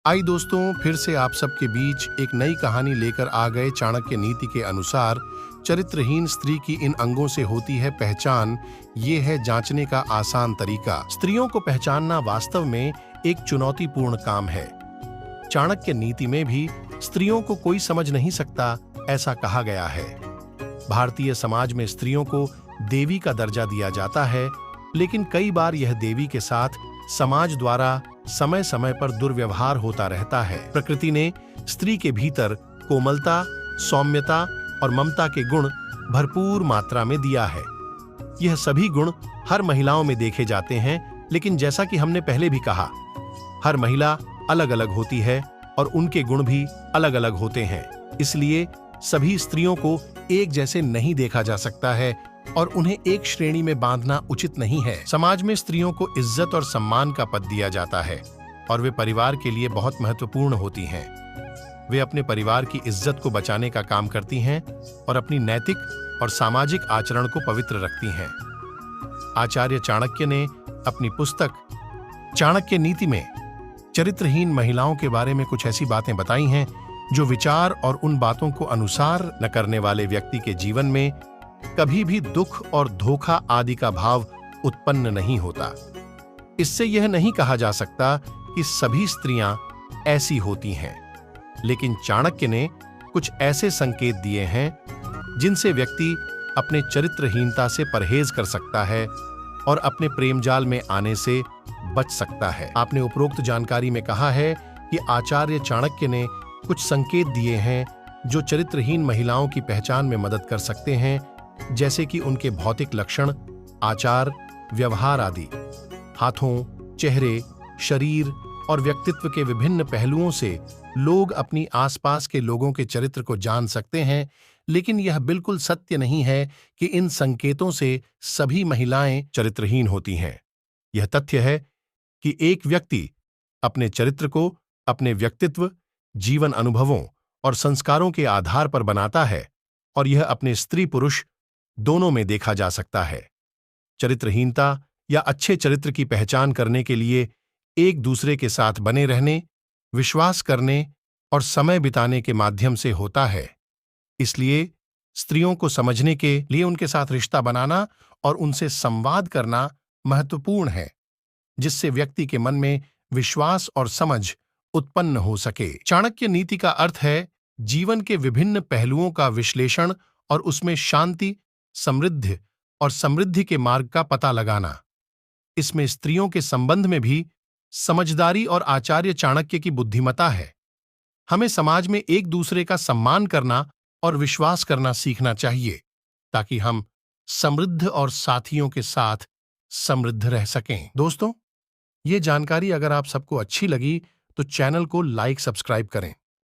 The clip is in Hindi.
आई दोस्तों, फिर से आप सबके बीच एक नई कहानी लेकर आ गए। चाणक्य नीति के अनुसार चरित्रहीन स्त्री की इन अंगों से होती है पहचान। ये है जांचने का आसान तरीका। स्त्रियों को पहचानना वास्तव में एक चुनौतीपूर्ण काम है। चाणक्य नीति में भी स्त्रियों को कोई समझ नहीं सकता, ऐसा कहा गया है। भारतीय समाज में स्त्रियों को देवी का दर्जा दिया जाता है, लेकिन कई बार यह देवी के साथ समाज द्वारा समय समय पर दुर्व्यवहार होता रहता है। प्रकृति ने स्त्री के भीतर कोमलता, सौम्यता और ममता के गुण भरपूर मात्रा में दिया है। यह सभी गुण हर महिलाओं में देखे जाते हैं, लेकिन जैसा कि हमने पहले भी कहा, हर महिला अलग अलग होती है और उनके गुण भी अलग अलग होते हैं। इसलिए सभी स्त्रियों को एक जैसे नहीं देखा जा सकता है और उन्हें एक श्रेणी में बांधना उचित नहीं है। समाज में स्त्रियों को इज्जत और सम्मान का पद दिया जाता है और वे परिवार के लिए बहुत महत्वपूर्ण होती हैं। वे अपने परिवार की इज्जत को बचाने का काम करती हैं और अपनी नैतिक और सामाजिक आचरण को पवित्र रखती हैं। आचार्य चाणक्य ने अपनी पुस्तक चाणक्य नीति में चरित्रहीन महिलाओं के बारे में कुछ ऐसी बातें बताई हैं जो विचार और उन बातों को अनुसार न करने वाले व्यक्ति के जीवन में कभी भी दुख और धोखा आदि का भाव उत्पन्न नहीं होता। इससे यह नहीं कहा जा सकता कि सभी स्त्रियां ऐसी होती हैं, लेकिन चाणक्य ने कुछ ऐसे संकेत दिए हैं जिनसे व्यक्ति अपने चरित्रहीनता से परहेज कर सकता है और अपने प्रेमजाल में आने से बच सकता है। आपने उपरोक्त जानकारी में कहा है कि आचार्य चाणक्य ने कुछ संकेत दिए हैं जो चरित्रहीन महिलाओं की पहचान में मदद कर सकते हैं, जैसे कि उनके भौतिक लक्षण, आचार, व्यवहार आदि। हाथों, चेहरे, शरीर और व्यक्तित्व के विभिन्न पहलुओं से लोग अपनी आसपास के लोगों के चरित्र को जान सकते हैं, लेकिन यह बिल्कुल सत्य नहीं है कि इन संकेतों से सभी महिलाएं चरित्रहीन होती हैं। यह तथ्य है कि एक व्यक्ति अपने चरित्र को अपने व्यक्तित्व, जीवन अनुभवों और संस्कारों के आधार पर बनाता है और यह अपने स्त्री पुरुष दोनों में देखा जा सकता है। चरित्रहीनता या अच्छे चरित्र की पहचान करने के लिए एक दूसरे के साथ बने रहने, विश्वास करने और समय बिताने के माध्यम से होता है। इसलिए स्त्रियों को समझने के लिए उनके साथ रिश्ता बनाना और उनसे संवाद करना महत्वपूर्ण है, जिससे व्यक्ति के मन में विश्वास और समझ उत्पन्न हो सके। चाणक्य नीति का अर्थ है जीवन के विभिन्न पहलुओं का विश्लेषण और उसमें शांति, समृद्धि और समृद्धि के मार्ग का पता लगाना। इसमें स्त्रियों के संबंध में भी समझदारी और आचार्य चाणक्य की बुद्धिमत्ता है। हमें समाज में एक दूसरे का सम्मान करना और विश्वास करना सीखना चाहिए, ताकि हम समृद्ध और साथियों के साथ समृद्ध रह सकें। दोस्तों, ये जानकारी अगर आप सबको अच्छी लगी तो चैनल को लाइक, सब्सक्राइब करें।